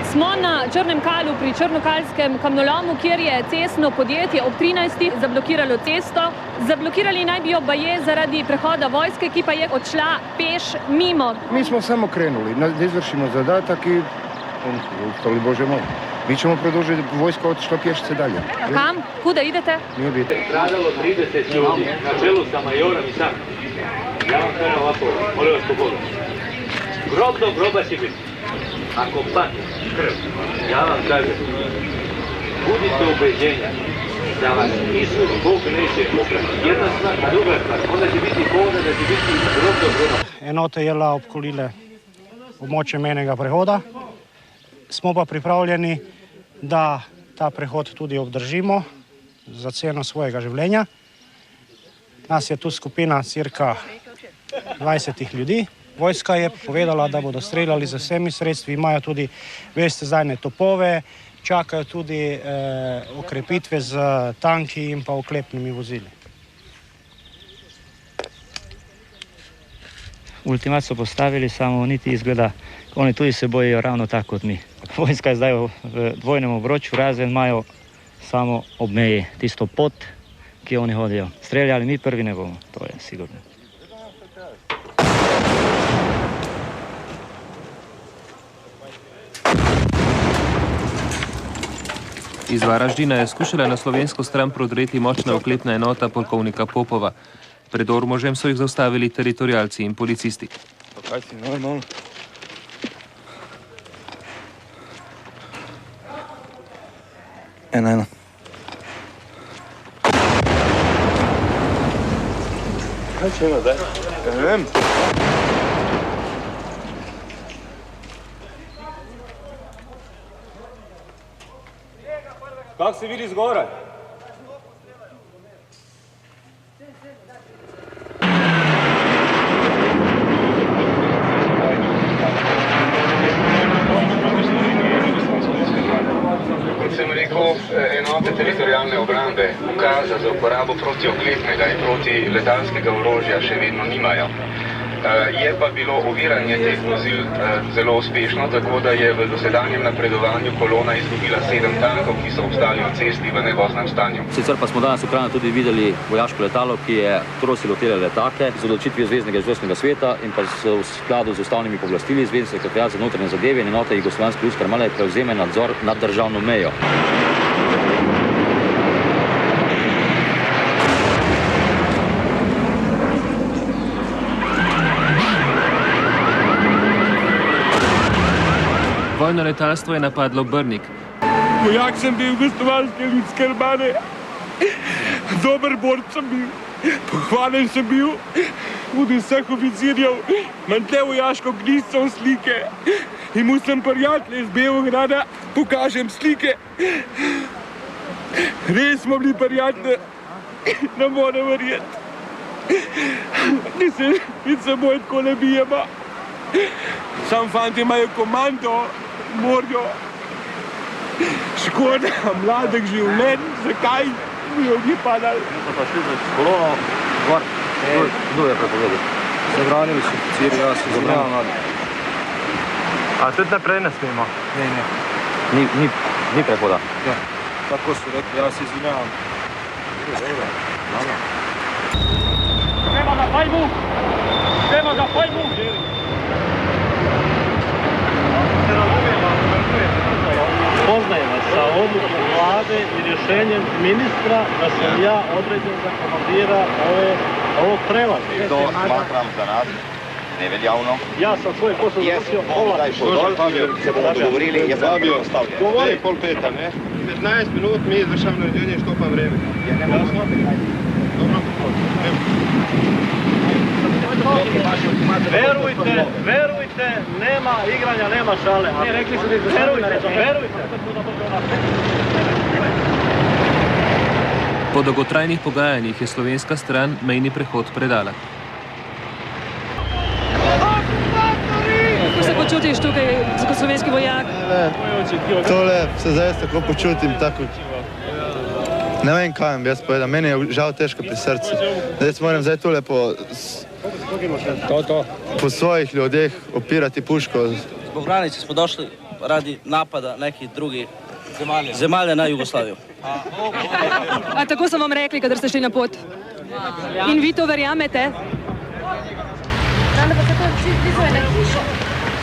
Smo na Črnem Kalu pri Črnokalskem kamnolomu, kjer je cestno podjetje ob 13. zablokiralo cesto. Zablokirali naj bi jo baje zaradi prehoda vojske, ki pa je odšla peš mimo. Mi smo samo krenuli da izvršimo zadatak i ostali, Bože moj. Mi ćemo produžiti, vojska otišla pješice dalje. Kam? Kuda idete? Nije bitno. Stradalo 30 ljudi, na čelu sa majorom i sam. Ja vam kažem ovako, molim vas pogodu. Grob do groba će biti. Ako padne krv, ja vam kažem, budite ubeđenja da vas Isus Bog neće oprati. Jedna stvar, a druga stvar, onda će biti povoda da će biti grob do groba. Enote JLA obkolile območje mejnega prehoda. Smo pa pripravljeni, da ta prehod tudi obdržimo za ceno svojega življenja. Nas je tu skupina cirka 20 ljudi. Vojska je povedala, da bodo streljali z vsemi sredstvi, imajo tudi vestezdajne topove, čakajo tudi okrepitve z tanki in pa oklepnimi vozili. Ultimat so postavili, samo niti izgleda, oni tudi se bojijo ravno tako kot mi. Vojska je zdaj v dvojnem obroču, razen imajo samo ob meji tisto pot, ki oni hodijo. Streljali mi prvi ne bomo, to je sigurno. Iz Varaždina je skušala na slovensko stran prodreti močna oklepna enota polkovnika Popova. Pred Ormožem so jih zaustavili teritorialci in policisti. Kaj si, normalno? Ena. Kaj će ima, daj? Ne vem. Kako se vidi zgoraj? Kot sem rekel, enote teritorijalne obrambe ukaza za uporabo protioklepnega in protiletalskega orožja še vedno nimajo. Je pa bilo oviranje teh vozil zelo uspešno, tako da je v dosedanjem napredovanju kolona izgubila 7 tankov, ki so obstali v cesti v nevoznem stanju. Sicer pa smo danes v Kranju tudi videli vojaško letalo, ki je trosilo te letake z odločitvijo Zveznega izvršnega sveta in pa v skladu z ustavnimi pooblastili Zvezni sekretariat za notranje zadeve in enote Jugoslovanske ljudske armade prevzeme nadzor nad državno mejo. Vojno letalstvo je napadlo Brnik. Vojak sem bil Jugoslovanske ljudske armade. Dober borc sem bil. Pohvalen sem bil od vseh oficirjev. Imam tle vojaško knjižico slike. Imel sem prijatelje iz Beograda. Pokažem slike. Res smo bili prijatelji. Ne morem verjeti. In se boj tako ne bijema. Sam fanti imajo komando, morajo. Škoda mladih življenj, zakaj mi jo ni padali? So pa šli z kolono, gor. Kdo je prepovedal? Zabranili so oficiri, jaz se zabranil. A tudi naprej ne smemo? Ne. Ni prehoda? Ja, tako so rekli, jaz se izvinjavam. Gremo za Fajbu! Gremo za Fajbu! Poznajem vas sa odlukom vlade i rješenjem ministra da sam ja određen za komandira ovog prelaza. To smatram za nas neveljavno. Ja sam svoj posao završio Se bomo dogovorili, jaz sam bio ostavljen. Govori pol peta, ne? 15 minut mi izvršam naređenje što pa vreme. Dobro. Verujte, nema igranja, nema šale. Ne, rekli su da Verujte. Po dolgotrajnih pogajanjih je slovenska stran mejni prehod predala. Kako se počutiš tukaj kot slovenski vojak? Tole se zdaj tako počutim, tako. Ne vem, kaj bi jaz povedal, meni je žal težko pri srcu. Zdaj moram zdaj tole po svojih ljudeh opirati puško. Po granici smo došli radi napada nekih drugih zemalja na Jugoslavijo. A tako so vam rekli, kadar ste šli na pot? In vi to verjamete? Znam, da pa se to vizuje na hišo.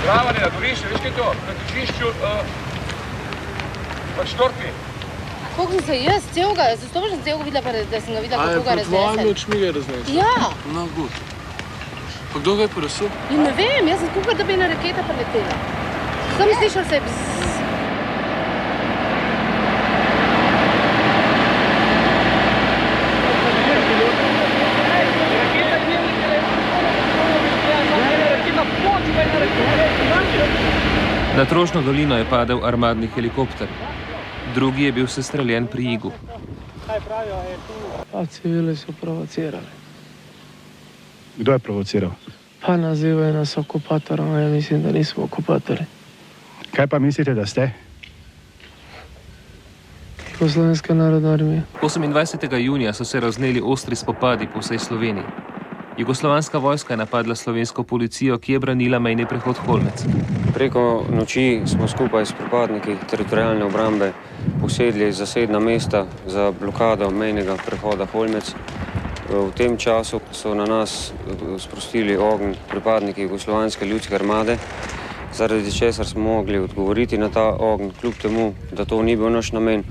Zraven je na dvorišču, veš kaj je to? Na dvorišču pač torpi. Koliko sem se jaz celega, zato sem celega videla, da sem ga videla, kako ga raznesen. A je pred tvojimi očmi ga raznesen? Ja. No, good. Pa kdo ga je porasil? Ne vem, jaz sem skupaj, da bi ena raketa preletela. Sam slišal se je bzz. Na Trošno dolino je padel armadni helikopter. Drugi je bil sestreljen pri Igu. Pa civili so provocirali. Kdo je provociral? Pa nazivajo nas okupatorom, ja mislim, da nismo okupatori. Kaj pa mislite, da ste? Jugoslovenska narodna armija. 28. junija so se razneli ostri spopadi po vsej Sloveniji. Jugoslovanska vojska je napadla slovensko policijo, ki je branila mejni prehod Holmec. Preko noči smo skupaj s pripadniki teritorialne obrambe posedli zasedna mesta za blokado mejnega prehoda Holmec. V tem času so na nas sprostili ogenj pripadniki Jugoslovanske ljudske armade, zaradi česar smo mogli odgovoriti na ta ogenj, kljub temu, da to ni bil naš namen.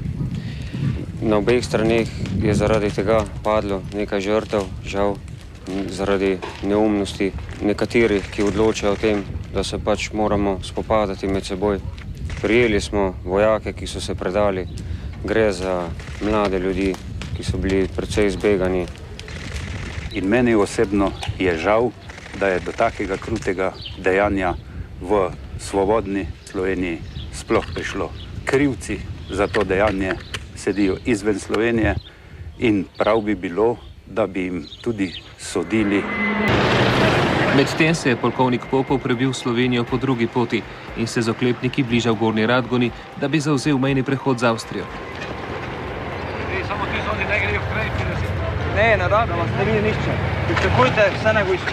Na obeh straneh je zaradi tega padlo nekaj žrtev, žal zaradi neumnosti nekaterih, ki odločajo o tem, da se pač moramo spopadati med seboj. Prijeli smo vojake, ki so se predali. Gre za mlade ljudi, ki so bili precej zbegani. In meni osebno je žal, da je do takega krutega dejanja v svobodni Sloveniji sploh prišlo. Krivci za to dejanje sedijo izven Slovenije in prav bi bilo, da bi jim tudi sodili. Medtem se je polkovnik Popov prebil v Slovenijo po drugi poti in se z oklepniki bližal Gornji Radgoni, da bi zavzel mejni prehod z Avstrijo. Samo ti zodi ne grejo v kraj, ne, na rado, vas ne vidi nišče. Pričakujte vse najboljše.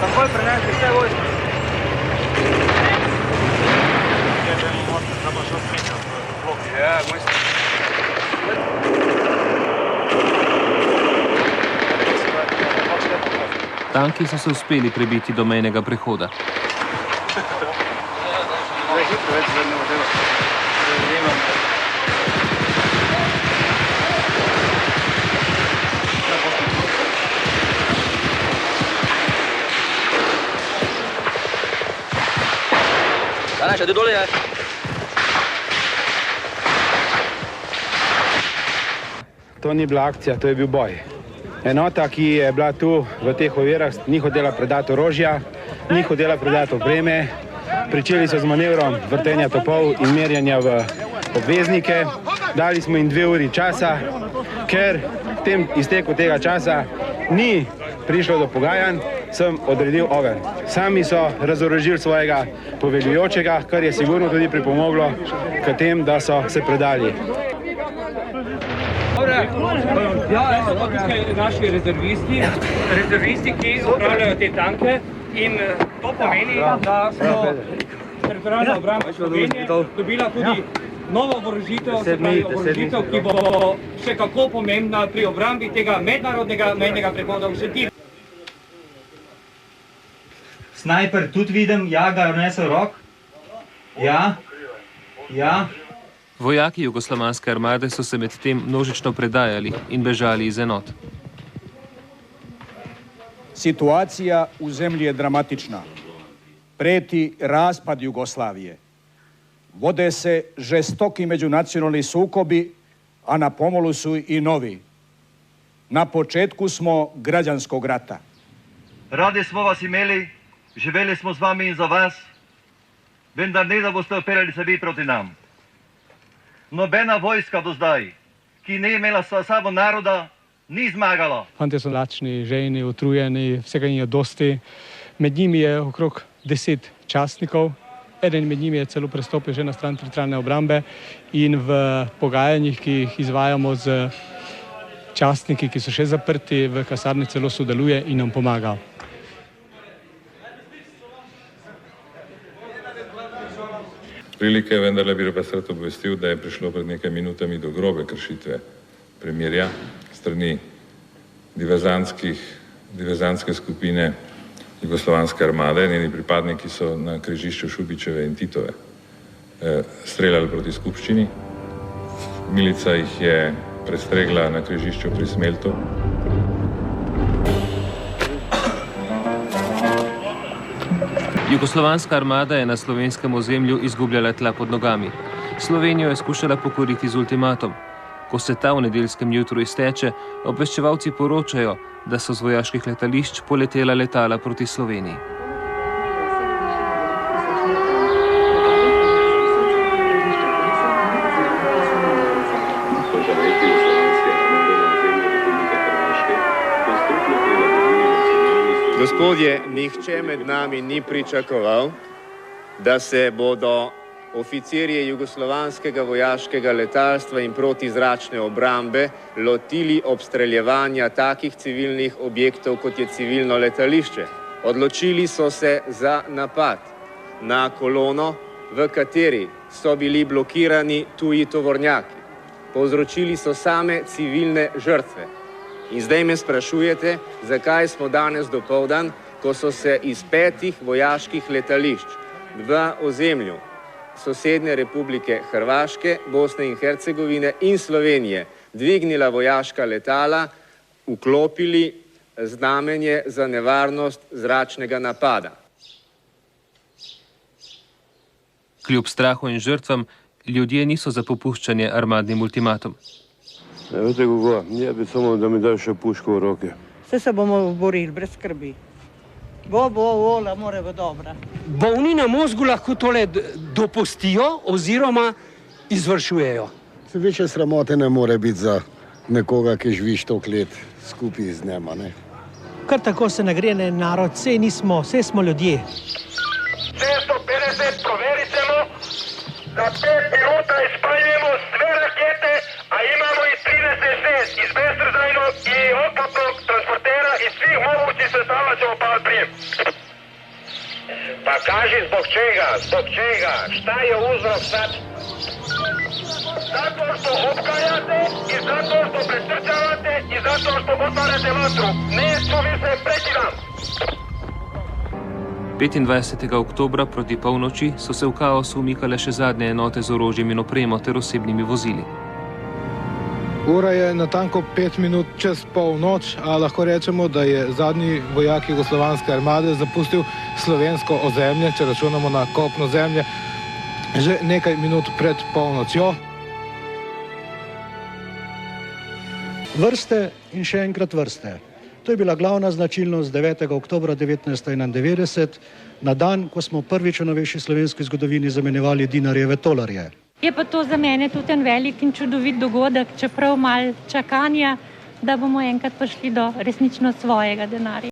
Takoj prenesli vse vojske. Ja, moj se. Tanki so se uspeli prebiti do mejnega prehoda. Še ti dole je. To ni bila akcija, to je bil boj. Enota, ki je bila tu v teh ovirah, ni hotela predati orožja, ni hotela predati opreme. Pričeli so z manevrom vrtenja topov in merjanja v obveznike. Dali smo jim 2 uri časa, ker v tem izteku tega časa ni prišlo do pogajanj, sem odredil ogenj. Sami so razorožili svojega poveljujočega, kar je sigurno tudi pripomoglo k tem, da so se predali. Ja, so tukaj naši rezervisti, ki upravljajo te tanke in to pomeni, da so teritorialna obramba Slovenije dobila tudi novo oborožitev, ki bo še kako pomembna pri obrambi tega mednarodnega mejnega prehoda v Šentilj. Snajper, tudi vidim, ja, ga je vnesel rok. Ja. Vojaki Jugoslovanske armade so se med tem množično predajali in bežali iz enot. Situacija v zemlji je dramatična. Preti raspad Jugoslavije. Vode se žestoki međunacionalni sukobi, a na pomolu su i novi. Na početku smo građanskog rata. Radi smo vas imeli, živeli smo z vami in za vas, vendar ne da boste operali se vi proti nam. Nobena vojska do zdaj, ki ne imela sa sabo naroda, ni zmagala. Fantje so lačni, žejni, utrujeni, vsega njih je dosti. Med njimi je okrog 10 častnikov. Eden med njimi je celo prestopil že na stran teritorialne obrambe in v pogajanjih, ki jih izvajamo z častniki, ki so še zaprti v kasarni, celo sodeluje in nam pomaga. prilike, vendarle bi vas rad obvestil, da je prišlo pred nekaj minutami do grobe kršitve premirja strani diverzantske skupine Jugoslovanske armade. Njeni pripadniki so na križišču Šubičeve in Titove streljali proti skupščini. Milica jih je prestregla na križišču pri Smeltu. Jugoslovanska armada je na slovenskem ozemlju izgubljala tla pod nogami. Slovenijo je skušala pokoriti z ultimatom. Ko se ta v nedeljskem jutru izteče, obveščevalci poročajo, da so z vojaških letališč poletela letala proti Sloveniji. Gospodje, nihče med nami ni pričakoval, da se bodo oficirji jugoslovanskega vojaškega letalstva in protizračne obrambe lotili obstreljevanja takih civilnih objektov, kot je civilno letališče. Odločili so se za napad na kolono, v kateri so bili blokirani tuji tovornjaki. Povzročili so same civilne žrtve. In zdaj me sprašujete, zakaj smo danes dopoldan, ko so se iz 5 vojaških letališč v ozemlju sosednje Republike Hrvaške, Bosne in Hercegovine in Slovenije dvignila vojaška letala, vklopili znamenje za nevarnost zračnega napada. Kljub strahu in žrtvam, ljudje niso za popuščanje armadnim ultimatom. Veste kako, ja bi samo, da mi daš še puško v roke. Vse se bomo borili, brez skrbi. Vola mora biti dobra. Bolni na mozgu lahko tole dopustijo oziroma izvršujejo. Se večje sramote ne more biti za nekoga, ki živiš toliko let skupaj z njima, ne? Kar tako se ne gre na narod, sej smo ljudje. 650 provericemo, za 5 minuta izpaljujemo sve rakete, a imamo i 36 iz beztrzajnog i oklopnog transportera i svih mogućih sredstava ćemo pavati prijem. Pa kaži zbog čega, šta je uzrok sad? Zato što opkajate i zato što pretrčavate i zato što otvarate vatru. Neću više prekidam. 25. oktobra proti polnoči so se v kaosu umikale še zadnje enote z orožjem in opremo ter osebnimi vozili. Ura je natanko 5 minut čez polnoč, a lahko rečemo, da je zadnji vojak Jugoslovanske armade zapustil slovensko ozemlje, če računamo na kopno zemlje, že nekaj minut pred polnočjo. Vrste in še enkrat vrste. To je bila glavna značilnost 9. oktobra 1991, na dan, ko smo prvič v novejši slovenski zgodovini zamenjevali dinarjeve tolarje. Je pa to za mene tudi en velik in čudovit dogodek, čeprav malo čakanja, da bomo enkrat prišli do resnično svojega denarja.